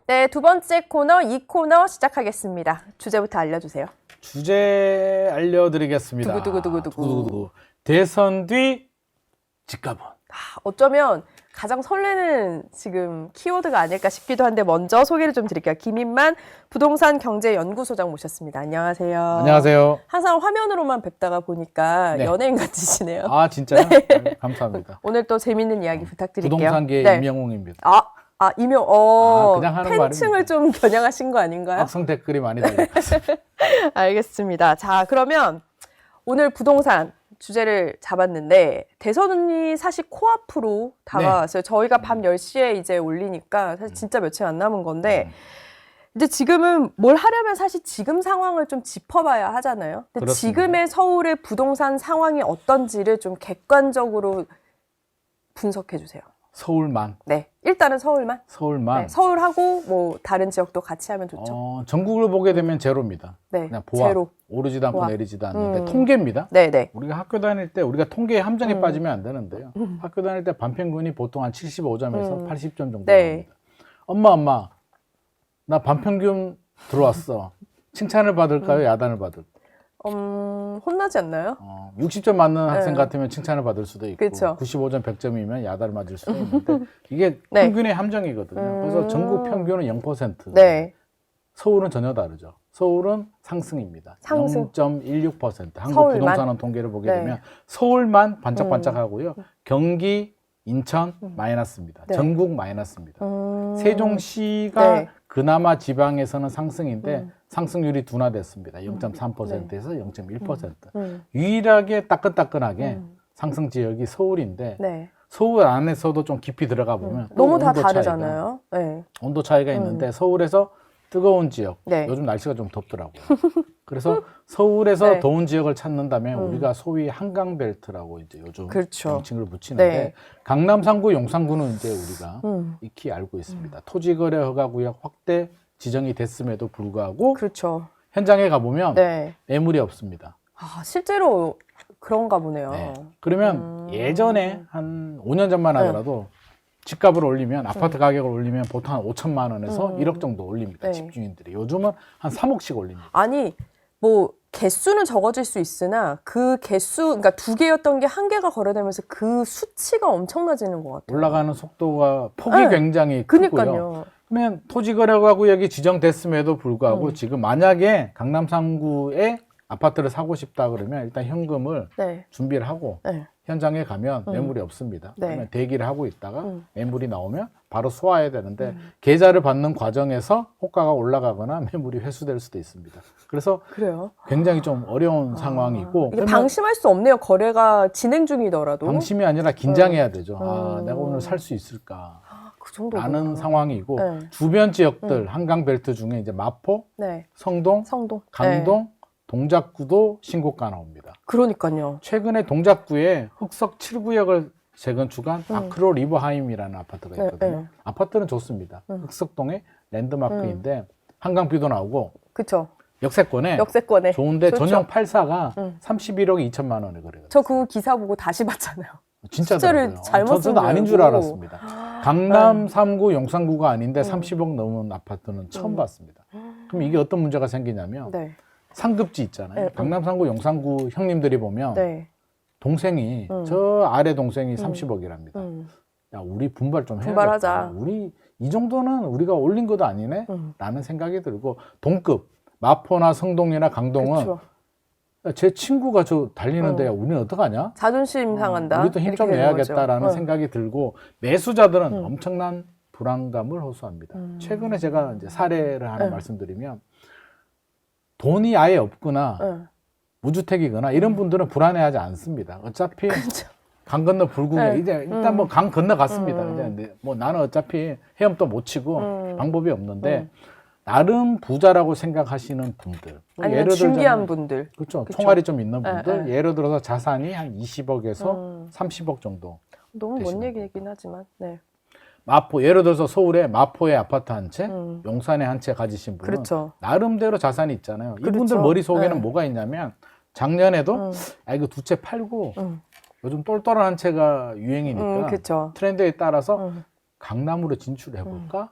네, 두 번째 코너, 이 코너 시작하겠습니다. 주제부터 알려주세요. 주제 알려드리겠습니다. 두구두구두구두구. 대선 뒤 집값은. 어쩌면 가장 설레는 지금 키워드가 아닐까 싶기도 한데 먼저 소개를 좀 드릴게요. 김인만 부동산 경제연구소장 모셨습니다. 안녕하세요. 안녕하세요. 항상 화면으로만 뵙다가 보니까 네. 연예인 같으시네요. 아 진짜요? 네, 감사합니다. 오늘 또 재밌는 이야기 부탁드릴게요. 부동산계 네. 임영웅입니다. 그냥 하는 팬층을 좀 겨냥하신 거 아닌가요? 악성 댓글이 많이 달려요. 알겠습니다. 자, 그러면 오늘 부동산 주제를 잡았는데 대선이 사실 코앞으로 다가왔어요. 저희가 밤 10시에 이제 올리니까 사실 진짜 며칠 안 남은 건데 이제 지금은 뭘 하려면 사실 지금 상황을 좀 짚어봐야 하잖아요. 근데 그렇습니다. 지금의 서울의 부동산 상황이 어떤지를 좀 객관적으로 분석해 주세요. 서울만. 네, 일단은 서울만. 서울만. 네, 서울하고 뭐 다른 지역도 같이 하면 좋죠. 전국을 보게 되면 제로입니다. 네, 그냥 보합. 제로. 오르지도 않고 보합. 내리지도 않는데 통계입니다. 네네. 우리가 학교 다닐 때 우리가 통계의 함정에 빠지면 안 되는데요. 학교 다닐 때 반평균이 보통 한 75점에서 80점 정도 네. 나옵니다. 엄마 나 반평균 들어왔어. 칭찬을 받을까요? 야단을 받을까요? 혼나지 않나요? 60점 맞는 학생 네. 같으면 칭찬을 받을 수도 있고 그쵸. 95점 100점이면 야단을 맞을 수도 있는데 이게 네. 평균의 함정이거든요. 그래서 전국 평균은 0%. 네. 서울은 전혀 다르죠. 서울은 상승입니다. 상승. 0.16%. 한국 서울만? 부동산원 통계를 보게 네. 되면 서울만 반짝반짝하고요. 경기, 인천 마이너스입니다. 네. 전국 마이너스입니다. 세종시가 네. 그나마 지방에서는 상승인데 상승률이 둔화됐습니다. 0.3%에서 0.1%. 유일하게 따끈따끈하게 상승 지역이 서울인데 네. 서울 안에서도 좀 깊이 들어가 보면 또 너무 다 온도 차이가, 다르잖아요. 네. 온도 차이가 있는데 서울에서 뜨거운 지역, 네. 요즘 날씨가 좀 덥더라고요. 그래서 서울에서 네. 더운 지역을 찾는다면 우리가 소위 한강벨트라고 이제 요즘 그렇죠. 명칭을 붙이는데 네. 강남 3구, 용산구는 이제 우리가 익히 알고 있습니다. 토지거래 허가구역 확대 지정이 됐음에도 불구하고 그렇죠. 현장에 가보면 네. 매물이 없습니다. 실제로 그런가 보네요. 네. 그러면 예전에 한 5년 전만 하더라도 집값을 올리면 아파트 가격을 올리면 보통 한 5천만 원에서 1억 정도 올립니다. 네. 집주인들이. 요즘은 한 3억씩 올립니다. 아니, 뭐 개수는 적어질 수 있으나 그 개수, 그러니까 2개였던 게 1개가 거래되면서 그 수치가 엄청나지는 것 같아요. 올라가는 속도가 폭이 네. 굉장히 크고요. 그러니까요. 그러면 토지거래구역이 지정됐음에도 불구하고 지금 만약에 강남 3구에 아파트를 사고 싶다 그러면 일단 현금을 네. 준비를 하고 네. 현장에 가면 매물이 없습니다. 네. 그러면 대기를 하고 있다가 매물이 나오면 바로 소화해야 되는데 계좌를 받는 과정에서 호가가 올라가거나 매물이 회수될 수도 있습니다. 그래서 그래요. 굉장히 좀 어려운 상황이고 이게 그러면 방심할 수 없네요. 거래가 진행 중이더라도. 방심이 아니라 긴장해야 되죠. 내가 오늘 살 수 있을까? 그 정도구나. 라는 상황이고 네. 주변 지역들 한강벨트 중에 이제 마포, 네. 성동, 성동. 강동, 네. 동작구도 신고가 나옵니다. 그러니까요. 최근에 동작구에 흑석 7구역을 재건축한 아크로 리버하임이라는 아파트가 있거든요. 네. 아파트는 좋습니다. 흑석동의 랜드마크인데 한강뷰도 나오고 그쵸. 역세권에 역세권에. 좋은데 좋죠. 전용 8사가 31억 2천만 원에 거래가 저 그 기사 보고 다시 봤잖아요. 진짜 숫자를 더라고요. 잘못 쓴 저도 아닌 줄 줄 알고. 알았습니다. 강남 3구, 용산구가 아닌데 30억 넘은 아파트는 처음 봤습니다. 그럼 이게 어떤 문제가 생기냐면 네. 상급지 있잖아요. 네. 강남 3구, 용산구 형님들이 보면 네. 동생이 저 아래 동생이 30억이랍니다. 야, 우리 분발 좀 해야겠다. 분발하자. 우리 이 정도는 우리가 올린 것도 아니네? 라는 생각이 들고 동급 마포나 성동이나 강동은 그쵸. 야, 제 친구가 저 달리는데 야, 우리는 어떡하냐? 자존심 상한다. 우리도 힘 좀 이렇게 되는 내야겠다라는 거죠. 생각이 들고 매수자들은 엄청난 불안감을 호소합니다. 최근에 제가 이제 사례를 하나 말씀드리면 돈이 아예 없거나 무주택이거나 이런 분들은 불안해하지 않습니다. 어차피 강 건너 불구경 네. 이제 일단 뭐 강 건너갔습니다. 근데 뭐 나는 어차피 헤엄도 못 치고 방법이 없는데 나름 부자라고 생각하시는 분들 아니면 준비한 분들. 그렇죠. 그쵸. 총알이 좀 있는 분들 네. 예를 들어서 자산이 한 20억에서 30억 정도 너무 먼 되시는 얘기이긴 하지만. 네. 마포 예를 들어서 서울에 마포에 아파트 한 채, 용산에 한 채 가지신 분은 그렇죠. 나름대로 자산이 있잖아요. 이분들 그렇죠. 머릿속에는 네. 뭐가 있냐면 작년에도 아 이거 2채 팔고 요즘 똘똘한 한 채가 유행이니까 그렇죠. 트렌드에 따라서 강남으로 진출해 볼까?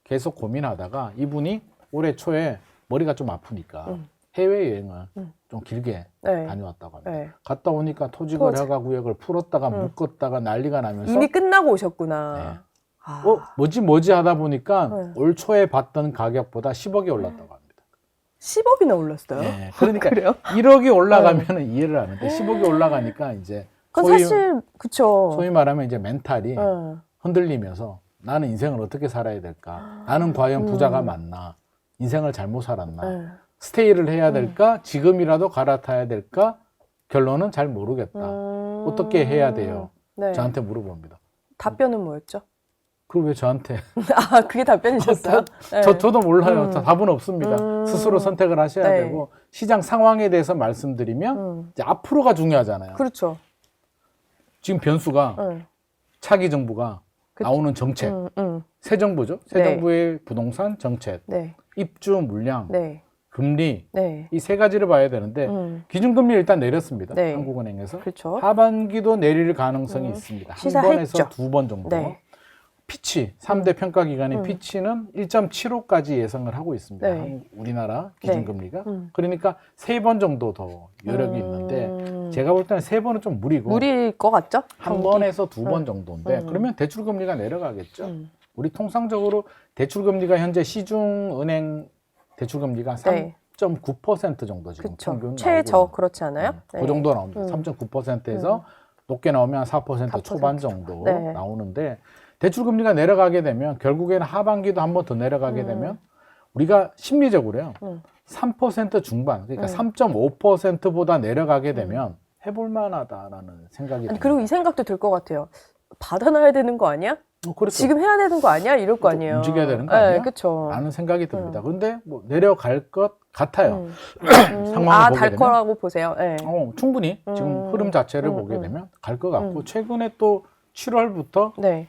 계속 고민하다가 이분이 올해 초에 머리가 좀 아프니까 해외여행을 좀 길게 네. 다녀왔다고 합니다. 네. 갔다 오니까 토지거래허가 구역을 풀었다가 묶었다가 난리가 나면서 이미 끝나고 오셨구나. 네. 아. 뭐지 하다 보니까 네. 올 초에 봤던 가격보다 10억이 올랐다고 합니다. 10억이나 올랐어요? 네. 그러니까 그래요? 1억이 올라가면 이해를 하는데 10억이 올라가니까 이제 그건 사실 그쵸. 소위 말하면 이제 멘탈이 네. 흔들리면서 나는 인생을 어떻게 살아야 될까? 나는 과연 부자가 맞나? 인생을 잘못 살았나? 네. 스테이를 해야 될까? 지금이라도 갈아타야 될까? 결론은 잘 모르겠다. 어떻게 해야 돼요? 네. 저한테 물어봅니다. 답변은 뭐였죠? 그걸 왜 저한테? 아, 그게 답변이셨어요? 네. 저도 몰라요. 답은 없습니다. 스스로 선택을 하셔야 네. 되고 시장 상황에 대해서 말씀드리면 이제 앞으로가 중요하잖아요. 그렇죠. 지금 변수가 네. 차기 정부가 나오는 정책, 새 정부죠. 새 네. 정부의 부동산 정책, 네. 입주 물량, 네. 금리 네. 이 세 가지를 봐야 되는데 기준금리를 일단 내렸습니다. 네. 한국은행에서. 그렇죠. 하반기도 하반기도 내릴 가능성이 있습니다. 한 시사했죠. 번에서 두 번 정도. 네. 피치, 3대 평가기관인 피치는 1.75까지 예상을 하고 있습니다. 네. 우리나라 기준금리가. 네. 그러니까 세 번 정도 더 여력이 있는데 제가 볼 때는 세 번은 좀 무리고 무리일 것 같죠? 한 번에서 두 번 정도인데 그러면 대출금리가 내려가겠죠. 우리 통상적으로 대출금리가 현재 시중은행 대출금리가 네. 3.9% 정도 지금 그렇죠. 평균 최저 나오고 그렇지 않아요? 네. 그 정도 나옵니다. 3.9%에서 높게 나오면 4% 초반 정도 네. 나오는데 대출금리가 내려가게 되면 결국에는 하반기도 한 번 더 내려가게 되면 우리가 심리적으로요 3% 중반 그러니까 3.5%보다 내려가게 되면 해볼 만하다라는 생각이 아니, 듭니다. 그리고 이 생각도 들 것 같아요. 받아놔야 되는 거 아니야? 그렇죠. 지금 해야 되는 거 아니야? 이럴 거 아니에요. 움직여야 되는 거 아니야? 네, 그렇죠. 라는 생각이 듭니다. 근데 뭐 내려갈 것 같아요. 상황을 아, 보게 달 되면. 거라고 보세요. 네. 충분히 지금 흐름 자체를 보게 되면 갈 것 같고 최근에 또 7월부터 네.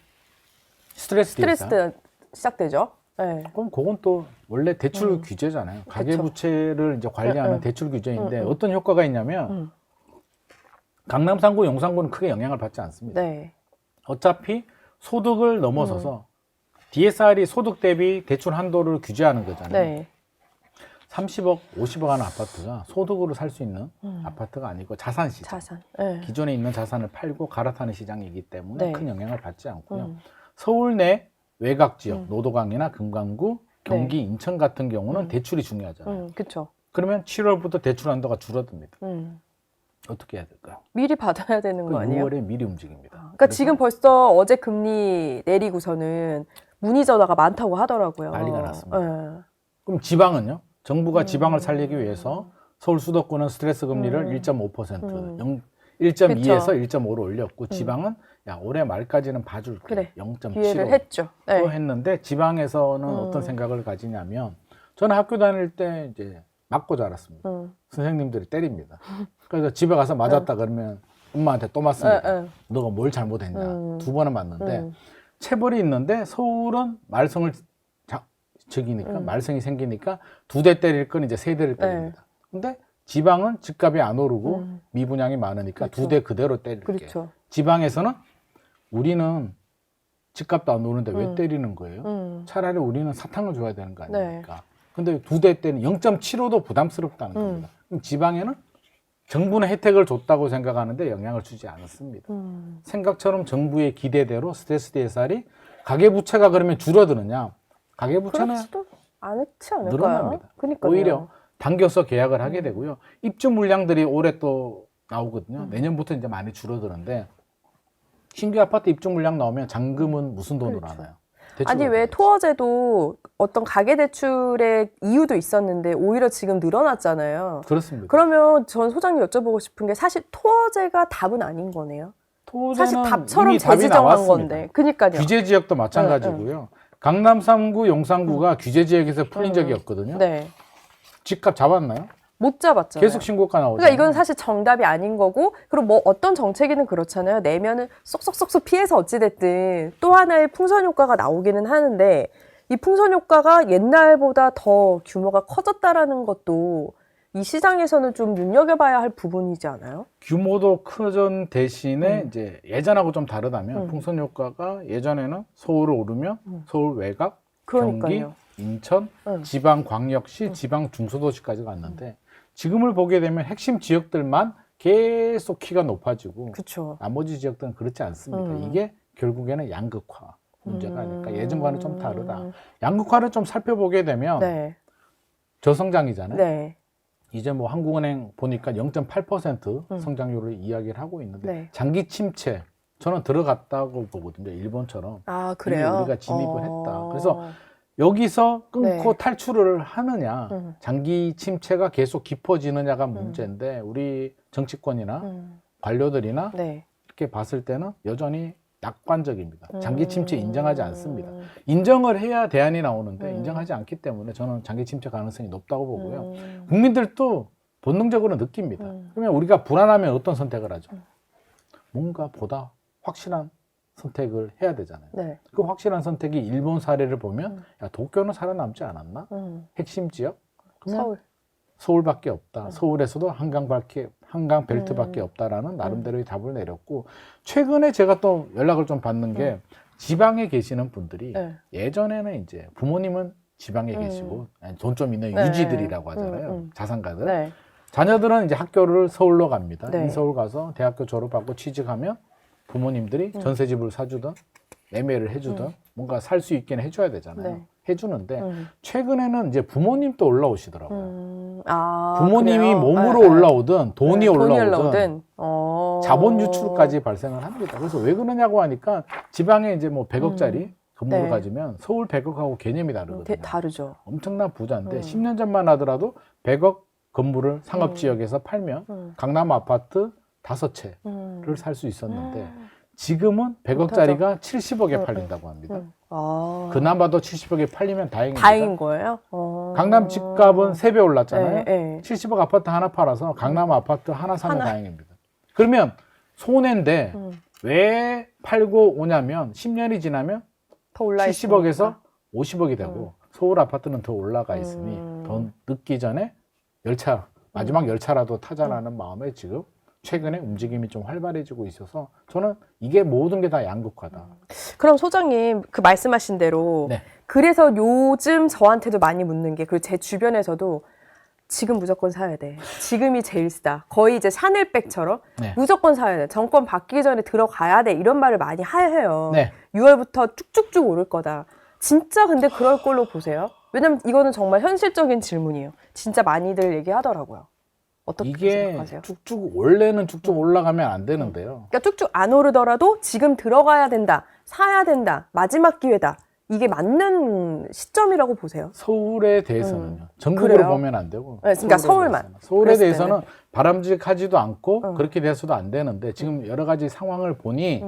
스트레스 스트레스 시작되죠. 네. 그럼 그건 또 원래 대출 규제잖아요. 가계부채를 이제 관리하는 대출 규제인데 어떤 효과가 있냐면 강남 3구, 용산구는 크게 영향을 받지 않습니다. 네. 어차피 소득을 넘어서서 DSR이 소득 대비 대출 한도를 규제하는 거잖아요. 네. 30억, 50억 하는 아파트가 소득으로 살 수 있는 아파트가 아니고 자산 시장. 자산. 네. 기존에 있는 자산을 팔고 갈아타는 시장이기 때문에 네. 큰 영향을 받지 않고요. 서울 내 외곽 지역, 노도강이나 금강구, 경기, 인천 같은 경우는 대출이 중요하잖아요. 그렇죠. 그러면 7월부터 대출 한도가 줄어듭니다. 어떻게 해야 될까요? 미리 받아야 되는 거 아니에요? 6월에 미리 움직입니다. 그러니까 지금 벌써 어제 금리 내리고서는 문의 전화가 많다고 하더라고요. 난리가 났습니다. 네. 그럼 지방은요? 정부가 지방을 살리기 위해서 서울 수도권은 스트레스 금리를 1.5%, 1.2에서 1.5로 올렸고 지방은 야 올해 말까지는 봐줄게. 그래. 0.75로 기회를 했죠. 네. 했는데 지방에서는 어떤 생각을 가지냐면 저는 학교 다닐 때 이제 맞고 자랐습니다. 선생님들이 때립니다. 그래서 집에 가서 맞았다 그러면 엄마한테 또 맞습니다. 너가 뭘 잘못했냐. 두 번은 맞는데 체벌이 있는데 서울은 말썽을 적이니까 말썽이 생기니까 두 대 때릴 건 이제 세 대를 때립니다. 근데 지방은 집값이 안 오르고 미분양이 많으니까 두 대 그대로 때릴게. 그렇죠. 지방에서는 우리는 집값도 안 오르는데 왜 때리는 거예요? 차라리 우리는 사탕을 줘야 되는 거 아닙니까? 근데 두 대 때는 0.75도 부담스럽다는 겁니다. 그럼 지방에는 정부는 혜택을 줬다고 생각하는데 영향을 주지 않았습니다. 생각처럼 정부의 기대대로 스트레스 DSR이 가계부채가 그러면 줄어드느냐? 가계부채는 그렇지도 않지 않을까요? 늘어납니다. 그러니까요. 오히려 당겨서 계약을 하게 되고요. 입주 물량들이 올해 또 나오거든요. 내년부터 이제 많이 줄어드는데 신규 아파트 입주 물량 나오면 잔금은 무슨 돈으로 하나요? 아니 왜 토어제도 어떤 가계대출의 이유도 있었는데 오히려 지금 늘어났잖아요. 그렇습니다. 그러면 전 소장님 여쭤보고 싶은 게 사실 토어제가 답은 아닌 거네요. 사실 답처럼 이미 답이 재지정한 나왔습니다. 건데. 그러니까요. 규제 지역도 마찬가지고요. 강남 3구, 용산구가 규제 지역에서 풀린 적이 없거든요. 네. 집값 잡았나요? 못 잡았잖아요. 계속 신고가 나오죠. 그러니까 이건 사실 정답이 아닌 거고, 그리고 뭐 어떤 정책이든 그렇잖아요. 내면은 쏙쏙쏙쏙 피해서 어찌됐든 또 하나의 풍선 효과가 나오기는 하는데, 이 풍선 효과가 옛날보다 더 규모가 커졌다라는 것도 이 시장에서는 좀 눈여겨봐야 할 부분이지 않아요? 규모도 커진 대신에 이제 예전하고 좀 다르다면 풍선 효과가 예전에는 서울을 오르면 서울 외곽, 경기, 그러니까요. 인천, 응. 지방광역시, 지방중소도시까지 갔는데 지금을 보게 되면 핵심 지역들만 계속 키가 높아지고 그렇죠. 나머지 지역들은 그렇지 않습니다. 이게 결국에는 양극화 문제가 아닐까. 예전과는 좀 다르다. 양극화를 좀 살펴보게 되면 네. 저성장이잖아요. 네. 이제 뭐 한국은행 보니까 0.8% 성장률을 이야기를 하고 있는데 네. 장기 침체 저는 들어갔다고 보거든요. 일본처럼. 아, 이미 그래요? 우리가 진입을 했다. 그래서 여기서 끊고 네. 탈출을 하느냐, 장기 침체가 계속 깊어지느냐가 문제인데 우리 정치권이나 관료들이나 네. 이렇게 봤을 때는 여전히 낙관적입니다. 장기 침체 인정하지 않습니다. 인정을 해야 대안이 나오는데 인정하지 않기 때문에 저는 장기 침체 가능성이 높다고 보고요. 국민들도 본능적으로 느낍니다. 그러면 우리가 불안하면 어떤 선택을 하죠? 뭔가 보다 확실한 선택을 해야 되잖아요. 네. 그 확실한 선택이 일본 사례를 보면 야, 도쿄는 살아남지 않았나? 핵심 지역? 그러면 서울밖에 없다. 서울에서도 한강 벨트밖에 없다라는 나름대로의 답을 내렸고 최근에 제가 또 연락을 좀 받는 게 지방에 계시는 분들이 네. 예전에는 이제 부모님은 지방에 계시고 돈 좀 있는 네. 유지들이라고 하잖아요. 자산가들. 네. 자녀들은 이제 학교를 서울로 갑니다. 네. 인서울 가서 대학교 졸업하고 취직하면 부모님들이 전세집을 사주든 매매를 해주든 뭔가 살 수 있게 해줘야 되잖아요. 네. 해주는데 최근에는 이제 부모님도 올라오시더라고요. 아, 부모님이 그래요? 몸으로 네, 올라오든 돈이 네, 올라오든 어. 자본 유출까지 발생을 합니다. 그래서 왜 그러냐고 하니까 지방에 이제 뭐 100억짜리 건물을 네. 가지면 서울 100억하고 개념이 다르거든요. 다르죠. 엄청난 부자인데 10년 전만 하더라도 100억 건물을 상업지역에서 팔면 강남 아파트 5채를 살 수 있었는데 지금은 100억짜리가 70억에 팔린다고 합니다. 아. 그나마도 70억에 팔리면 다행입니다. 다행인 거예요? 강남 집값은 3배 올랐잖아요. 네, 네. 70억 아파트 하나 팔아서 강남 아파트 하나 사면 다행입니다. 그러면 손해인데 왜 팔고 오냐면 10년이 지나면 더 올라 70억에서 50억이 되고 서울 아파트는 더 올라가 있으니 더 늦기 전에 열차 마지막 열차라도 타자라는 마음에 지금 최근에 움직임이 좀 활발해지고 있어서 저는 이게 모든 게 다 양극화다. 그럼 소장님 그 말씀하신 대로 네. 그래서 요즘 저한테도 많이 묻는 게 그리고 제 주변에서도 지금 무조건 사야 돼. 지금이 제일 싸. 거의 이제 샤넬백처럼 네. 무조건 사야 돼. 정권 바뀌기 전에 들어가야 돼. 이런 말을 많이 해요. 네. 6월부터 쭉쭉쭉 오를 거다. 진짜 근데 그럴 걸로 보세요? 왜냐면 이거는 정말 현실적인 질문이에요. 진짜 많이들 얘기하더라고요. 어떻게 이게 생각하세요? 원래는 쭉쭉 올라가면 안 되는데요. 그러니까 쭉쭉 안 오르더라도 지금 들어가야 된다. 사야 된다. 마지막 기회다. 이게 맞는 시점이라고 보세요? 서울에 대해서는요. 전국으로 그래요? 보면 안 되고. 네, 그러니까 서울만. 대해서는. 서울에 그랬을 대해서는 바람직하지도 않고 그렇게 돼서도 안 되는데 지금 여러 가지 상황을 보니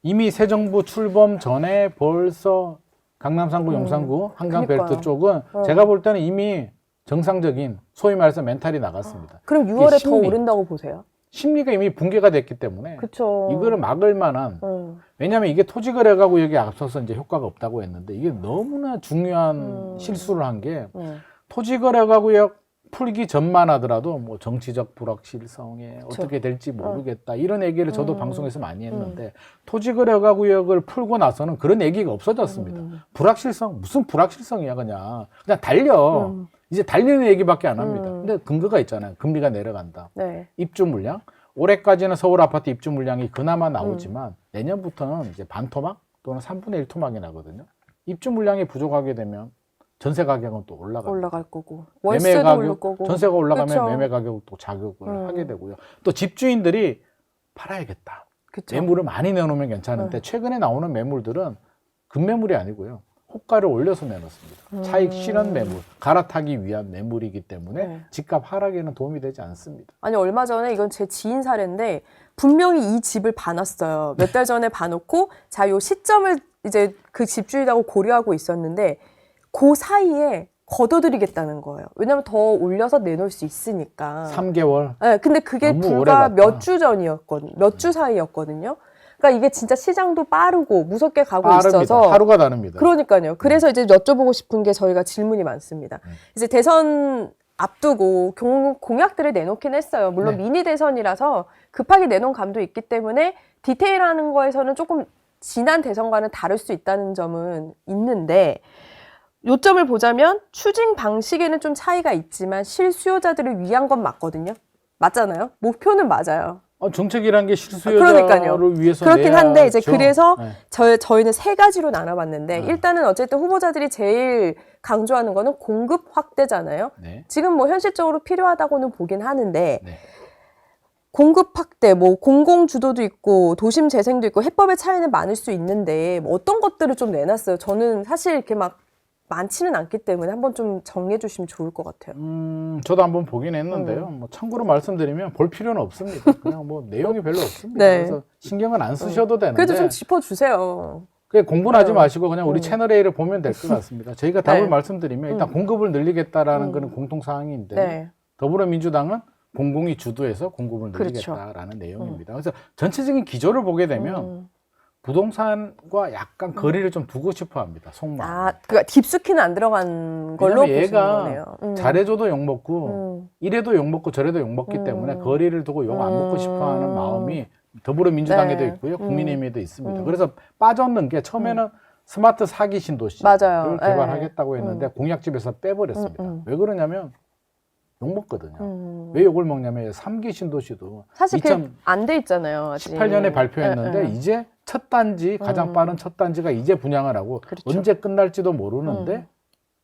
이미 새 정부 출범 전에 벌써 강남 3구, 용산구, 한강벨트 그러니까요. 쪽은 제가 볼 때는 이미 정상적인 소위 말해서 멘탈이 나갔습니다. 그럼 이게 6월에 더 심리. 오른다고 보세요? 심리가 이미 붕괴가 됐기 때문에 그렇죠. 이거를 막을 만한 왜냐하면 이게 토지거래가구 여기 앞서서 이제 효과가 없다고 했는데 이게 너무나 중요한 실수를 한 게 토지거래가구역 풀기 전만 하더라도 뭐 정치적 불확실성에 어떻게 될지 모르겠다 이런 얘기를 저도 방송에서 많이 했는데 토지거래가구역을 풀고 나서는 그런 얘기가 없어졌습니다. 불확실성 무슨 불확실성이야 그냥 달려 이제 달리는 얘기밖에 안 합니다. 근데 근거가 있잖아요. 금리가 내려간다. 네. 입주 물량 올해까지는 서울 아파트 입주 물량이 그나마 나오지만 내년부터는 이제 반토막 또는 3분의 1 토막이 나거든요. 입주 물량이 부족하게 되면 전세 가격은 또 올라갈 거고 매매 월세도 오를 가격, 거고 전세가 올라가면 그쵸. 매매 가격도 자극을 하게 되고요. 또 집주인들이 팔아야겠다. 그쵸. 매물을 많이 내놓으면 괜찮은데 최근에 나오는 매물들은 급매물이 아니고요. 호가를 올려서 내놓습니다. 차익 실현 매물, 갈아타기 위한 매물이기 때문에 네. 집값 하락에는 도움이 되지 않습니다. 아니 얼마 전에 이건 제 지인 사례인데 분명히 이 집을 봐놨어요. 몇 달 전에 봐놓고 자 요 시점을 이제 그 집주인하고 고려하고 있었는데 그 사이에 걷어들이겠다는 거예요. 왜냐면 더 올려서 내놓을 수 있으니까. 3개월. 네, 근데 그게 너무 불과 오래 갔다. 몇 주 전이었거든요. 몇 주 사이였거든요. 그러니까 이게 진짜 시장도 빠르고 무섭게 가고 빠릅니다. 있어서 하루가 다릅니다. 그러니까요. 그래서 이제 여쭤보고 싶은 게 저희가 질문이 많습니다. 이제 대선 앞두고 공약들을 내놓긴 했어요. 물론 네. 미니 대선이라서 급하게 내놓은 감도 있기 때문에 디테일하는 거에서는 조금 지난 대선과는 다를 수 있다는 점은 있는데 요점을 보자면 추진 방식에는 좀 차이가 있지만 실수요자들을 위한 건 맞거든요. 맞잖아요. 목표는 맞아요. 정책이란 게 실수요자를 그러니까요. 위해서 그렇긴 한데 이제 내야죠. 그래서 네. 저희는 세 가지로 나눠봤는데 네. 일단은 어쨌든 후보자들이 제일 강조하는 거는 공급 확대잖아요. 네. 지금 뭐 현실적으로 필요하다고는 보긴 하는데 네. 공급 확대, 뭐 공공 주도도 있고 도심 재생도 있고 해법의 차이는 많을 수 있는데 뭐 어떤 것들을 좀 내놨어요. 저는 사실 이렇게 막 많지는 않기 때문에 한번 좀 정리해 주시면 좋을 것 같아요. 저도 한번 보긴 했는데요. 뭐 참고로 말씀드리면 볼 필요는 없습니다. 그냥 뭐 내용이 별로 없습니다. 네. 그래서 신경은 안 쓰셔도 되는데. 그래도 좀 짚어주세요. 그냥 공부는 하지 마시고 그냥 우리 채널 A를 보면 될 것 같습니다. 저희가 답을 네. 말씀드리면 일단 공급을 늘리겠다라는 그런 공통사항인데 네. 더불어민주당은 공공이 주도해서 공급을 늘리겠다라는 내용입니다. 그래서 전체적인 기조를 보게 되면 부동산과 약간 거리를 좀 두고 싶어 합니다. 속마음. 아, 그러니까 깊숙이는 안 들어간 걸로 왜냐면 보시는 얘가 거네요. 잘해줘도 욕먹고 이래도 욕먹고 저래도 욕먹기 때문에 거리를 두고 욕 안 먹고 싶어하는 마음이 더불어민주당에도 네. 있고요. 국민의힘에도 있습니다. 그래서 빠졌는 게 처음에는 스마트 사기 신도시를 맞아요. 개발하겠다고 했는데 공약집에서 빼버렸습니다. 왜 그러냐면 욕먹거든요. 왜 욕을 먹냐면 3기 신도시도 사실 안 돼 있잖아요. 아직. 2018년에 발표했는데 이제 첫 단지 가장 빠른 첫 단지가 이제 분양을 하고 그렇죠. 언제 끝날지도 모르는데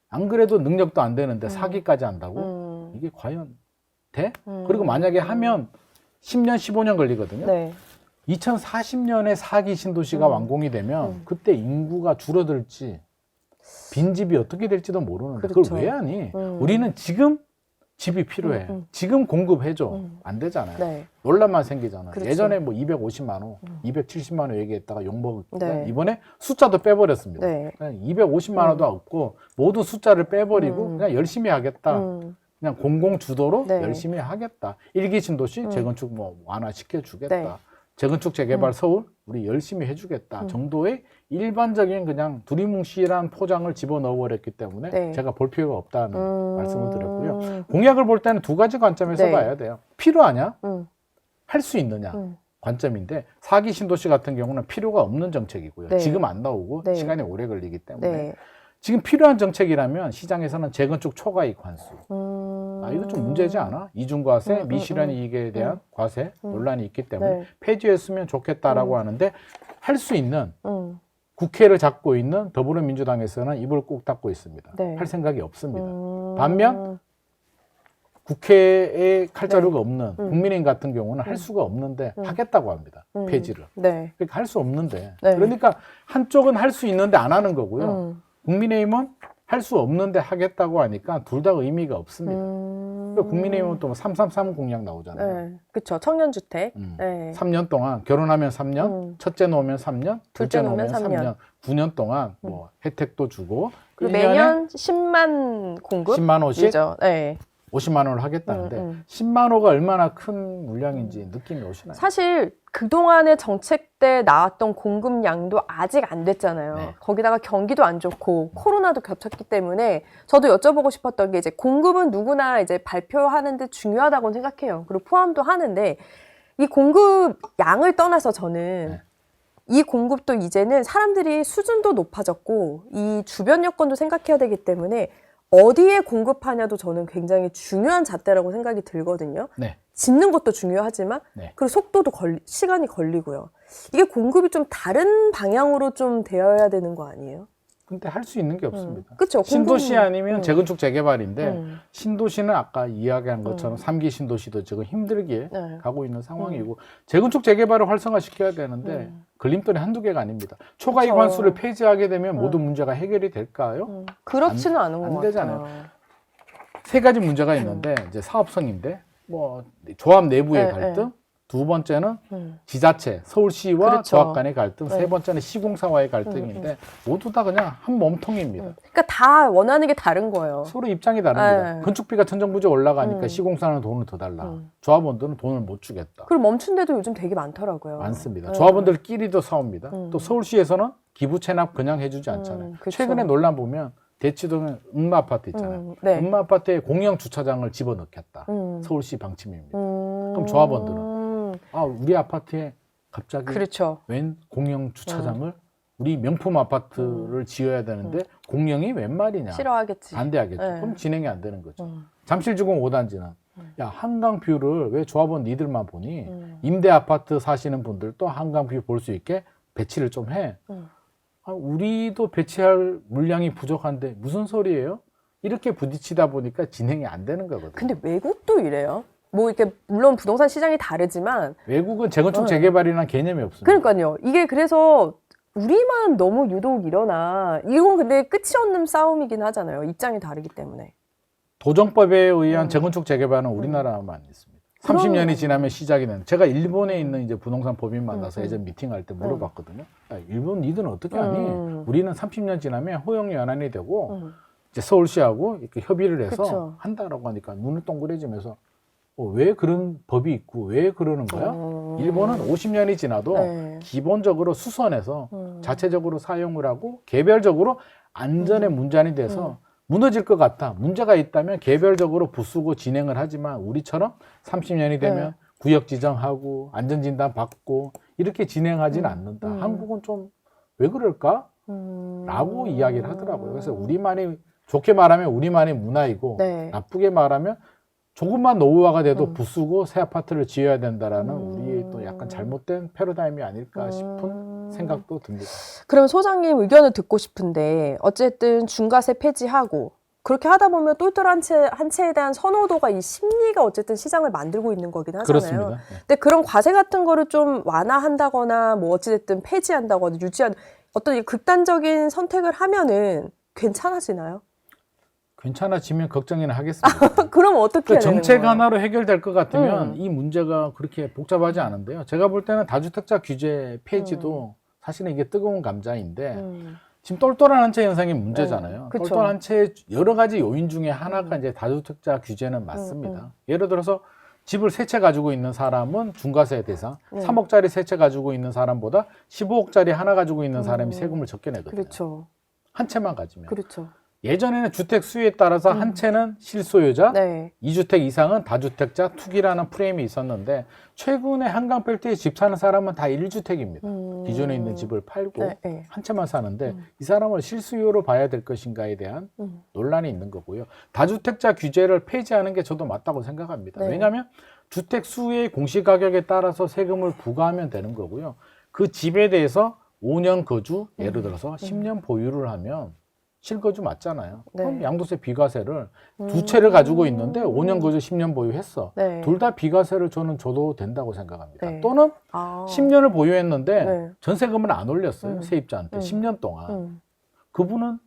안 그래도 능력도 안 되는데 사기까지 한다고 이게 과연 돼? 그리고 만약에 하면 10년 15년 걸리거든요. 네. 2040년에 4기 신도시가 완공이 되면 그때 인구가 줄어들지 빈집이 어떻게 될지도 모르는데 그렇죠. 그걸 왜 하니? 우리는 지금 집이 필요해. 지금 공급해줘. 안 되잖아요. 네. 논란만 생기잖아요. 그렇죠. 예전에 뭐 250만 호, 270만 호 얘기했다가 욕먹을 때 네. 이번에 숫자도 빼버렸습니다. 네. 그냥 250만 호도 없고 모두 숫자를 빼버리고 그냥 열심히 하겠다. 그냥 공공 주도로 네. 열심히 하겠다. 1기 신도시 재건축 뭐 완화시켜 주겠다. 네. 재건축 재개발 서울 우리 열심히 해주겠다 정도의 일반적인 그냥 두리뭉실한 포장을 집어넣어 버렸기 때문에 네. 제가 볼 필요가 없다는 말씀을 드렸고요. 공약을 볼 때는 두 가지 관점에서 네. 봐야 돼요. 필요하냐? 할 수 있느냐? 관점인데 4기 신도시 같은 경우는 필요가 없는 정책이고요. 네. 지금 안 나오고 네. 시간이 오래 걸리기 때문에 네. 지금 필요한 정책이라면 시장에서는 재건축 초과이익 환수. 이거 좀 문제지 않아? 이중과세, 미실현 이익에 대한 과세 논란이 있기 때문에 네. 폐지했으면 좋겠다라고 하는데 할 수 있는 국회를 잡고 있는 더불어민주당에서는 입을 꾹 닫고 있습니다. 네. 할 생각이 없습니다. 반면 국회에 칼자루가 없는 국민의힘 같은 경우는 할 수가 없는데 하겠다고 합니다. 폐지를. 네. 그러니까 할 수 없는데. 네. 그러니까 한쪽은 할 수 있는데 안 하는 거고요. 국민의힘은 할 수 없는데 하겠다고 하니까 둘 다 의미가 없습니다. 그러니까 국민의힘은 또 333 공약 나오잖아요. 네. 그렇죠. 청년주택. 3년 동안 결혼하면 3년, 첫째 놓으면 3년, 둘째 놓으면 3년, 9년 동안 뭐 혜택도 주고 그리고 1년에 매년 10만 공급. 10만 호씩 이죠. 네. 50만 원을 하겠다는데 10만 호가 얼마나 큰 물량인지 느낌이 오시나요? 사실 그동안의 정책 때 나왔던 공급량도 아직 안 됐잖아요. 네. 거기다가 경기도 안 좋고 코로나도 겹쳤기 때문에 저도 여쭤보고 싶었던 게 이제 공급은 누구나 이제 발표하는데 중요하다고 생각해요. 그리고 포함도 하는데 이 공급 양을 떠나서 저는 이 공급도 이제는 사람들이 수준도 높아졌고 이 주변 여건도 생각해야 되기 때문에 어디에 공급하냐도 저는 굉장히 중요한 잣대라고 생각이 들거든요. 네. 짓는 것도 중요하지만 네. 그리고 속도도 시간이 걸리고요. 이게 공급이 좀 다른 방향으로 좀 되어야 되는 거 아니에요? 근데 할 수 있는 게 없습니다. 그렇죠. 신도시 아니면 재건축 재개발인데 신도시는 아까 이야기한 것처럼 3기 신도시도 지금 힘들게 네. 가고 있는 상황이고 재건축 재개발을 활성화시켜야 되는데 걸림돌이 한두 개가 아닙니다. 초과이익 그쵸. 환수를 폐지하게 되면 모든 문제가 해결이 될까요? 그렇지는 않은 것 되잖아요. 같아요. 세 가지 문제가 있는데 이제 사업성인데 뭐 조합 내부의 네, 갈등, 두 번째는 지자체, 서울시와 그렇죠. 조합 간의 갈등, 세 번째는 시공사와의 갈등인데 모두 다 그냥 한 몸통입니다. 그러니까 다 원하는 게 다른 거예요. 서로 입장이 다릅니다. 네. 건축비가 천정부지 올라가니까 시공사는 돈을 더 달라. 조합원들은 돈을 못 주겠다. 그리고 멈춘 데도 요즘 되게 많더라고요. 많습니다. 조합원들끼리도 싸웁니다. 또 서울시에서는 기부 체납 그냥 해주지 않잖아요. 그쵸. 최근에 논란 보면 대치동에 음마아파트 있잖아요. 네. 음마아파트에 공영 주차장을 집어넣겠다. 서울시 방침입니다. 그럼 조합원들은 우리 아파트에 갑자기 그렇죠. 웬 공영 주차장을 우리 명품 아파트를 지어야 되는데 공영이 웬 말이냐. 싫어하겠지. 반대하겠죠. 네. 그럼 진행이 안 되는 거죠. 잠실주공 5단지는 야 한강뷰를 왜 조합원 니들만 보니 임대 아파트 사시는 분들도 한강뷰 볼 수 있게 배치를 좀 해. 아, 우리도 배치할 물량이 부족한데 무슨 소리예요? 이렇게 부딪히다 보니까 진행이 안 되는 거거든요. 근데 외국도 이래요. 뭐 이렇게 물론 부동산 시장이 다르지만 외국은 재건축 재개발이라는 개념이 없습니다. 그러니까요. 이게 그래서 우리만 너무 유독 일어나. 이건 근데 끝이 없는 싸움이긴 하잖아요. 입장이 다르기 때문에. 도정법에 의한 재건축 재개발은 우리나라만 있습니다. 30년이 지나면 시작이 되는. 제가 일본에 있는 이제 부동산 법인 만나서 예전 미팅할 때 물어봤거든요. 야, 일본 니들은 어떻게 하니? 우리는 30년 지나면 허용 연한이 되고 이제 서울시하고 이렇게 협의를 해서 그쵸. 한다라고 하니까 눈을 동그래지면서 왜 그런 법이 있고 왜 그러는 거야? 일본은 50년이 지나도 네. 기본적으로 수선해서 자체적으로 사용을 하고 개별적으로 안전에 문제안이 돼서 무너질 것 같아. 문제가 있다면 개별적으로 부수고 진행을 하지만 우리처럼 30년이 되면 네. 구역 지정하고 안전진단 받고 이렇게 진행하지는 않는다. 한국은 좀 왜 그럴까? 라고 이야기를 하더라고요. 그래서 우리만이 좋게 말하면 우리만의 문화이고 네. 나쁘게 말하면 조금만 노후화가 돼도 부수고 새 아파트를 지어야 된다라는 우리의 또 약간 잘못된 패러다임이 아닐까 싶은 생각도 듭니다. 그럼 소장님 의견을 듣고 싶은데 어쨌든 중과세 폐지하고 그렇게 하다 보면 똘똘 한 채에 대한 선호도가 이 심리가 어쨌든 시장을 만들고 있는 거긴 하잖아요. 그렇습니다. 네. 근데 그런 과세 같은 거를 좀 완화한다거나 뭐 어찌됐든 폐지한다거나 유지한 어떤 이 극단적인 선택을 하면은 괜찮아지나요? 괜찮아지면 걱정이나 하겠습니다. 그럼 어떻게 해야 되는 정책 거예요? 하나로 해결될 것 같으면 이 문제가 그렇게 복잡하지 않은데요. 제가 볼 때는 다주택자 규제 폐지도 사실은 이게 뜨거운 감자인데 지금 똘똘한 한 채 현상이 문제잖아요. 그쵸. 똘똘한 한 채의 여러 가지 요인 중에 하나가 이제 다주택자 규제는 맞습니다. 예를 들어서 집을 3채 가지고 있는 사람은 중과세 대상, 3억짜리 3채 가지고 있는 사람보다 15억짜리 하나 가지고 있는 사람이 세금을 적게 내거든요. 그렇죠. 한 채만 가지면. 그렇죠. 예전에는 주택 수에 따라서 한 채는 실소유자, 네. 2주택 이상은 다주택자 투기라는 프레임이 있었는데 최근에 한강벨트에 집 사는 사람은 다 1주택입니다. 기존에 있는 집을 팔고 네, 네. 한 채만 사는데 이 사람을 실수요로 봐야 될 것인가에 대한 논란이 있는 거고요. 다주택자 규제를 폐지하는 게 저도 맞다고 생각합니다. 네. 왜냐하면 주택 수의 공시가격에 따라서 세금을 부과하면 되는 거고요. 그 집에 대해서 5년 거주, 예를 들어서 10년 보유를 하면 실거주 맞잖아요. 네. 그럼 양도세 비과세를 2채를 가지고 있는데 5년 거주 10년 보유했어. 네. 둘 다 비과세를 저는 줘도 된다고 생각합니다. 네. 또는 아. 10년을 보유했는데 네. 전세금을 안 올렸어요. 세입자한테 10년 동안. 그분은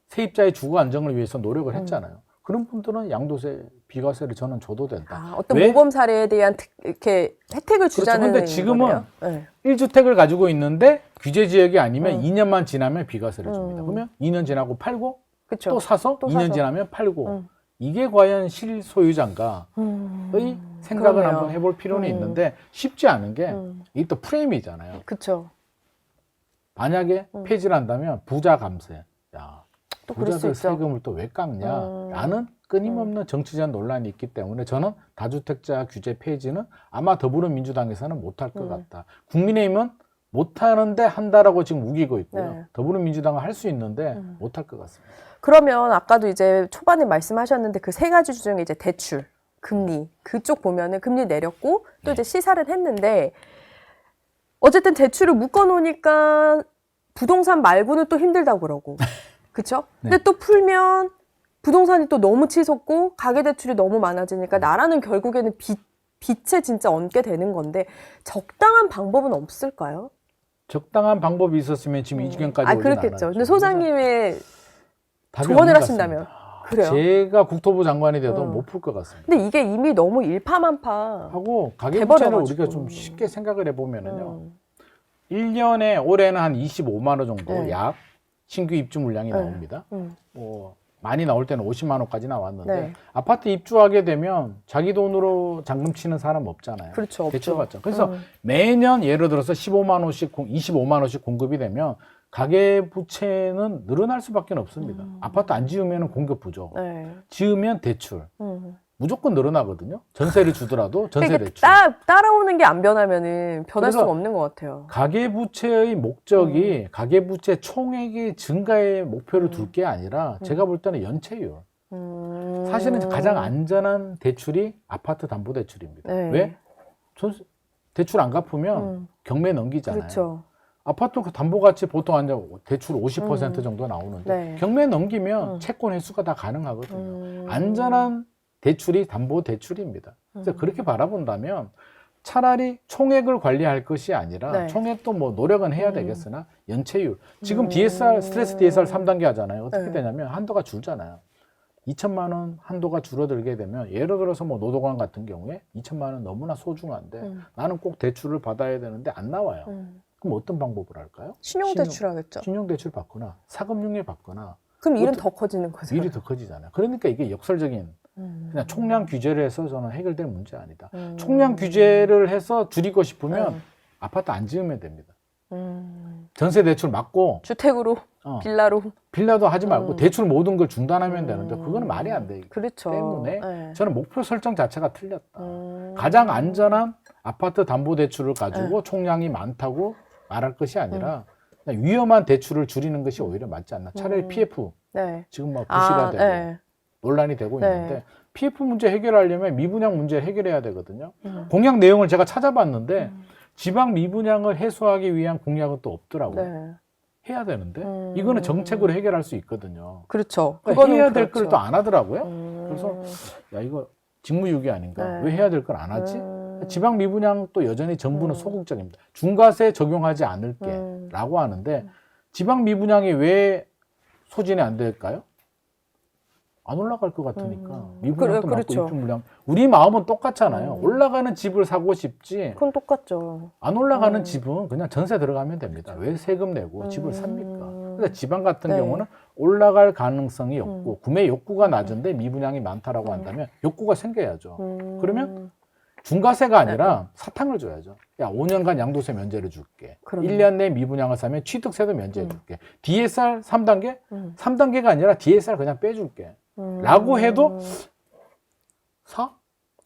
세입자의 주거 안정을 위해서 노력을 했잖아요. 그런 분들은 양도세 비과세를 저는 줘도 된다. 아, 어떤 왜? 모범 사례에 대한 이렇게 혜택을 주자는 그런데 지금은 거네요? 네. 1주택을 가지고 있는데 규제 지역이 아니면 2년만 지나면 비과세를 줍니다. 그러면 2년 지나고 팔고 그쵸. 또 사서 또 2년 사서. 지나면 팔고 이게 과연 실소유자인가의 생각을 그러네요. 한번 해볼 필요는 있는데 쉽지 않은 게 이게 또 프레임이잖아요. 그쵸. 만약에 폐지를 한다면 부자 감세. 야, 또 그럴 수 부자들 있죠. 세금을 또 왜 깎냐? 라는 끊임없는 정치적 논란이 있기 때문에 저는 다주택자 규제 폐지는 아마 더불어민주당에서는 못할 것 같다. 국민의힘은 못하는데 한다라고 지금 우기고 있고요. 네. 더불어민주당은 할 수 있는데 못할 것 같습니다. 그러면 아까도 이제 초반에 말씀하셨는데 그 세 가지 중에 이제 대출, 금리 그쪽 보면은 금리 내렸고 또 이제 시사를 했는데 어쨌든 대출을 묶어놓으니까 부동산 말고는 또 힘들다고 그러고 그쵸? 근데 또 풀면 부동산이 또 너무 치솟고 가계대출이 너무 많아지니까 나라는 결국에는 빚에 진짜 얹게 되는 건데 적당한 방법은 없을까요? 적당한 방법이 있었으면 지금 이 지경까지 아 오진 않았죠. 그렇겠죠. 근데 소장님의 답이 조언을 없는 것 하신다면 같습니다. 그래요. 제가 국토부 장관이 돼도 못 풀 것 같습니다. 근데 이게 이미 너무 일파만파 하고 가계부채를 돼버려가지고. 우리가 좀 쉽게 생각을 해보면은요. 1년에 올해는 한 25만 원 정도 네. 약 신규 입주 물량이 나옵니다. 뭐 많이 나올 때는 50만 원까지 나왔는데 네. 아파트 입주하게 되면 자기 돈으로 잔금 치는 사람 없잖아요. 그렇죠, 없죠. 대출받죠. 그래서 매년 예를 들어서 15만 원씩 25만 원씩 공급이 되면 가계부채는 늘어날 수밖에 없습니다. 아파트 안 지으면 공급 부족, 네. 지으면 대출. 무조건 늘어나거든요. 전세를 주더라도 전세 그러니까 대출. 따라오는 게 안 변하면은 변할 그래서 수가 없는 것 같아요. 가계부채의 목적이 가계부채 총액의 증가의 목표를 둘 게 아니라 제가 볼 때는 연체율. 사실은 가장 안전한 대출이 아파트 담보대출입니다. 네. 왜? 대출 안 갚으면 경매 넘기잖아요. 그렇죠. 아파트 그 담보가치 보통 대출 50% 정도 나오는데 네. 경매 넘기면 채권 회수가 다 가능하거든요. 안전한 대출이 담보대출입니다. 그래서 그렇게 바라본다면 차라리 총액을 관리할 것이 아니라 네. 총액도 뭐 노력은 해야 되겠으나 연체율. 지금 DSR, 스트레스 DSR 3단계 하잖아요. 어떻게 네. 되냐면 한도가 줄잖아요. 2천만 원 한도가 줄어들게 되면 예를 들어서 뭐 노도관 같은 경우에 2천만 원 너무나 소중한데 나는 꼭 대출을 받아야 되는데 안 나와요. 그럼 어떤 방법을 할까요? 신용대출 하겠죠. 신용대출 받거나 사금융에 받거나 그럼 일은 더 커지는 거죠. 일이 더 커지잖아요. 그러니까 이게 역설적인 그냥 총량 규제를 해서 저는 해결될 문제 아니다. 총량 규제를 해서 줄이고 싶으면 아파트 안 지으면 됩니다. 전세 대출 막고 주택으로, 빌라로. 빌라도 하지 말고 대출 모든 걸 중단하면 되는데 그거는 말이 안 되기 그렇죠. 때문에 네. 저는 목표 설정 자체가 틀렸다. 가장 안전한 아파트 담보대출을 가지고 총량이 많다고 말할 것이 아니라 그냥 위험한 대출을 줄이는 것이 오히려 맞지 않나. 차라리 PF 네. 지금 막 부시가 되고 네. 논란이 되고 네. 있는데 PF 문제 해결하려면 미분양 문제 해결해야 되거든요. 공약 내용을 제가 찾아봤는데 지방 미분양을 해소하기 위한 공약은 또 없더라고요. 네. 해야 되는데 이거는 정책으로 해결할 수 있거든요. 그렇죠. 그러니까 그거는 해야 될 걸 그렇죠. 또 안 하더라고요. 그래서 야 이거 직무유기 아닌가? 네. 왜 해야 될 걸 안 하지? 지방 미분양 또 여전히 정부는 소극적입니다. 중과세 적용하지 않을게라고 하는데 지방 미분양이 왜 소진이 안 될까요? 안 올라갈 것 같으니까 미분양도 많고 그렇죠. 입주물량 우리 마음은 똑같잖아요. 올라가는 집을 사고 싶지 그건 똑같죠. 안 올라가는 집은 그냥 전세 들어가면 됩니다. 왜 세금 내고 집을 삽니까? 그러니까 지방 같은 네. 경우는 올라갈 가능성이 없고 구매 욕구가 낮은데 미분양이 많다라고 한다면 욕구가 생겨야죠. 그러면 중과세가 아니라 사탕을 줘야죠. 야, 5년간 양도세 면제를 줄게. 그럼요. 1년 내 미분양을 사면 취득세도 면제해 줄게. DSR 3단계? 3단계가 아니라 DSR 그냥 빼줄게. 라고 해도 사?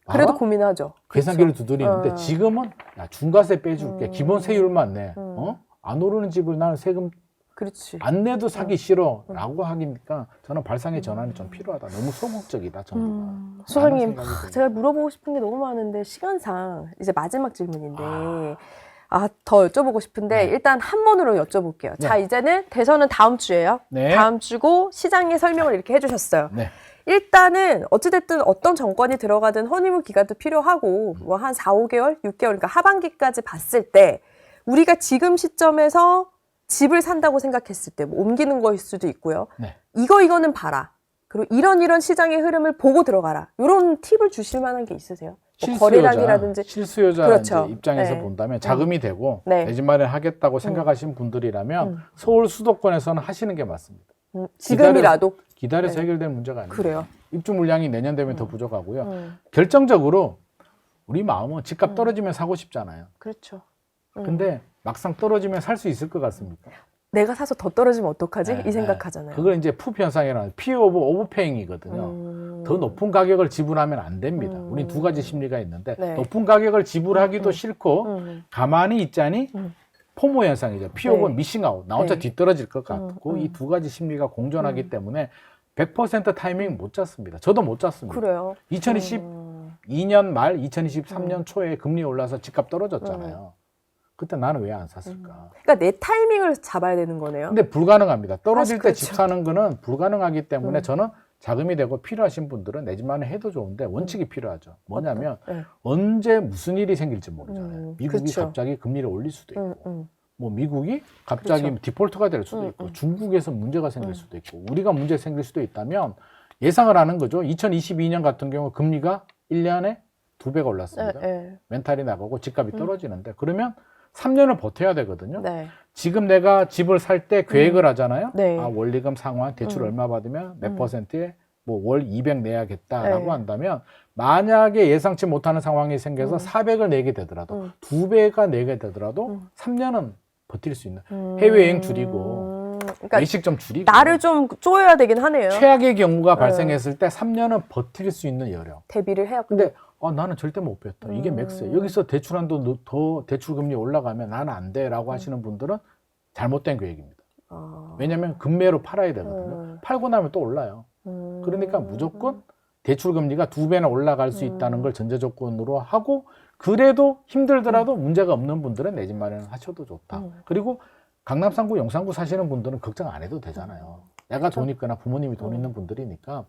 그래도 알아? 고민하죠. 계산기를 두드리는데 지금은 야, 중과세 빼줄게. 기본 세율만 내. 안 오르는 집을 나는 세금 그렇지. 안 내도 사기 싫어. 라고 하니까 저는 발상의 전환이 좀 필요하다. 너무 소극적이다. 정부가. 소장님, 라는 생각이 제가 물어보고 싶은 게 너무 많은데 시간상 이제 마지막 질문인데 더 여쭤보고 싶은데 네. 일단 한 번으로 여쭤볼게요. 네. 자, 이제는 대선은 다음 주예요. 네. 다음 주고 시장의 설명을 이렇게 해주셨어요. 네. 일단은 어찌됐든 어떤 정권이 들어가든 허니문 기간도 필요하고 뭐 한 4, 5개월, 6개월 그러니까 하반기까지 봤을 때 우리가 지금 시점에서 집을 산다고 생각했을 때 뭐 옮기는 거일 수도 있고요. 네. 이거는 봐라. 그리고 이런 시장의 흐름을 보고 들어가라. 이런 팁을 주실 만한 게 있으세요? 뭐 거래량이라든지. 실수요자 그렇죠. 입장에서 네. 본다면 자금이 되고 네. 내 집 마련 하겠다고 생각하신 분들이라면 서울 수도권에서는 하시는 게 맞습니다. 지금이라도. 기다려서 네. 해결될 문제가 아닙니다. 그래요. 입주 물량이 내년 되면 더 부족하고요. 결정적으로 우리 마음은 집값 떨어지면 사고 싶잖아요. 그렇죠. 근데 막상 떨어지면 살 수 있을 것 같습니까? 내가 사서 더 떨어지면 어떡하지? 네, 이 생각하잖아요. 그걸 이제 푸 현상이라는 피어 오브 오버페잉이거든요. 더 높은 가격을 지불하면 안 됩니다. 우리 두 가지 심리가 있는데 네. 높은 가격을 지불하기도 싫고 가만히 있자니 포모 현상이죠. 피어 오브 네. 미싱아웃. 나 혼자 네. 뒤떨어질 것 같고 이 두 가지 심리가 공존하기 때문에 100% 타이밍 못 잡습니다. 저도 못 잡습니다. 그래요. 2022년 말 2023년 초에 금리 올라서 집값 떨어졌잖아요. 그때 나는 왜 안 샀을까? 그러니까 내 타이밍을 잡아야 되는 거네요. 근데 불가능합니다. 떨어질 사실 때 집 그렇죠. 사는 거는 불가능하기 때문에 저는 자금이 되고 필요하신 분들은 내 집만을 해도 좋은데 원칙이 필요하죠. 뭐냐면 네. 언제 무슨 일이 생길지 모르잖아요. 미국이 그렇죠. 갑자기 금리를 올릴 수도 있고 뭐 미국이 갑자기 그렇죠. 디폴트가 될 수도 있고 중국에서 문제가 생길 수도 있고 우리가 문제 생길 수도 있다면 예상을 하는 거죠. 2022년 같은 경우 금리가 1년에 2배가 올랐습니다. 네. 멘탈이 나가고 집값이 떨어지는데 그러면 3년을 버텨야 되거든요. 네. 지금 내가 집을 살 때 계획을 하잖아요. 네. 아, 원리금 상환, 대출 얼마 받으면 몇 퍼센트에 뭐 월 200 내야겠다라고 네. 한다면 만약에 예상치 못하는 상황이 생겨서 400을 내게 되더라도 2배가 내게 되더라도 3년은 버틸 수 있는 해외여행 줄이고 그러니까 외식 좀 줄이고 나를 좀 쪼여야 되긴 하네요. 최악의 경우가 발생했을 때 3년은 버틸 수 있는 여력. 대비를 해야. 근데 나는 절대 못 뱉어. 이게 맥스예요. 여기서 대출한도 더 대출 금리 올라가면 나는 안 돼라고 하시는 분들은 잘못된 계획입니다. 왜냐하면 금매로 팔아야 되거든요. 팔고 나면 또 올라요. 그러니까 무조건 대출 금리가 2배나 올라갈 수 있다는 걸 전제 조건으로 하고 그래도 힘들더라도 문제가 없는 분들은 내 집 마련을 하셔도 좋다. 그리고 강남 3구, 영산구 사시는 분들은 걱정 안 해도 되잖아요. 내가 돈 있거나 부모님이 돈 있는 분들이니까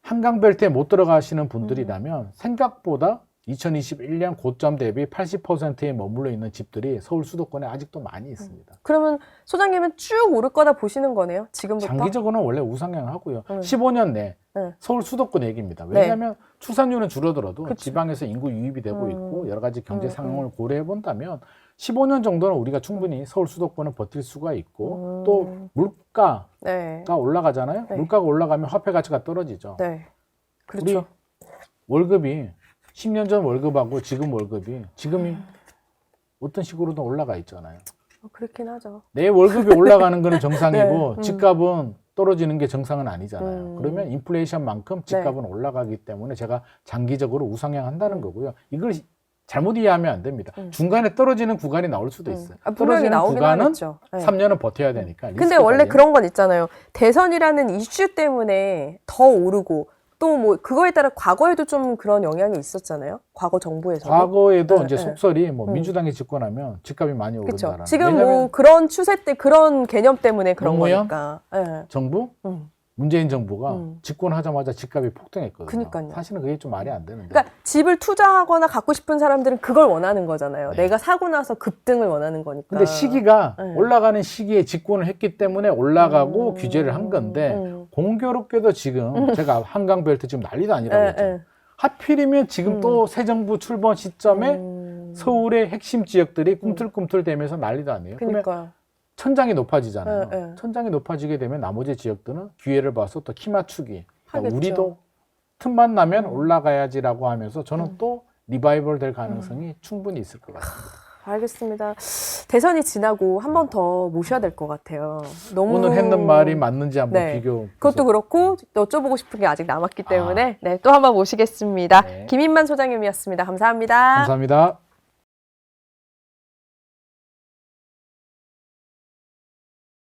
한강벨트에 못 들어가시는 분들이라면 생각보다 2021년 고점 대비 80%에 머물러 있는 집들이 서울 수도권에 아직도 많이 있습니다. 그러면 소장님은 쭉 오를 거다 보시는 거네요, 지금부터? 장기적으로는 원래 우상향 하고요. 15년 내 서울 수도권 얘기입니다. 왜냐하면 출산율은 줄어들어도 그쵸. 지방에서 인구 유입이 되고 있고 여러 가지 경제 상황을 고려해 본다면 15년 정도는 우리가 충분히 서울 수도권은 버틸 수가 있고 또 물가가 올라가잖아요. 네. 물가가 올라가면 화폐 가치가 떨어지죠. 네. 그렇죠. 우리 월급이 10년 전 월급하고 지금 월급이 지금이 어떤 식으로든 올라가 있잖아요. 그렇긴 하죠. 내 월급이 올라가는 거는 정상이고 네. 집값은 떨어지는 게 정상은 아니잖아요. 그러면 인플레이션만큼 집값은 올라가기 때문에 제가 장기적으로 우상향한다는 거고요. 이걸 잘못 이해하면 안 됩니다. 중간에 떨어지는 구간이 나올 수도 있어요. 분명히 떨어지는 나오긴 구간은 하겠죠. 네. 3년은 버텨야 되니까. 근데 원래 그런 건 있잖아요. 대선이라는 이슈 때문에 더 오르고 또 뭐 그거에 따라 과거에도 좀 그런 영향이 있었잖아요. 과거 정부에서. 과거에도 네, 이제 네. 속설이 뭐 민주당이 집권하면 집값이 많이 그렇죠. 오른다라는. 지금 왜냐하면 뭐 그런 추세 때 그런 개념 때문에 그런 노무현? 거니까. 네. 정부 문재인 정부가 집권하자마자 집값이 폭등했거든요. 그러니까요. 사실은 그게 좀 말이 안 되는데. 그러니까 집을 투자하거나 갖고 싶은 사람들은 그걸 원하는 거잖아요. 네. 내가 사고 나서 급등을 원하는 거니까. 근데 시기가 네. 올라가는 시기에 집권을 했기 때문에 올라가고 규제를 한 건데 공교롭게도 지금 제가 한강벨트 지금 난리도 아니라고 했잖아요. 하필이면 지금 또 새 정부 출범 시점에 서울의 핵심 지역들이 꿈틀꿈틀대면서 난리도 아니에요. 그러면 그러니까요. 천장이 높아지잖아요. 네. 천장이 높아지게 되면 나머지 지역들은 기회를 봐서 또 키 맞추기. 그러니까 하겠죠. 우리도 틈만 나면 올라가야지라고 하면서 저는 또 리바이벌 될 가능성이 충분히 있을 것 같습니다. 알겠습니다. 대선이 지나고 한 번 더 모셔야 될 것 같아요. 너무 오늘 했는 말이 맞는지 한번 네. 비교. 그것도 그렇고 여쭤보고 싶은 게 아직 남았기 때문에 네, 또 한 번 모시겠습니다. 네. 김인만 소장님이었습니다. 감사합니다. 감사합니다.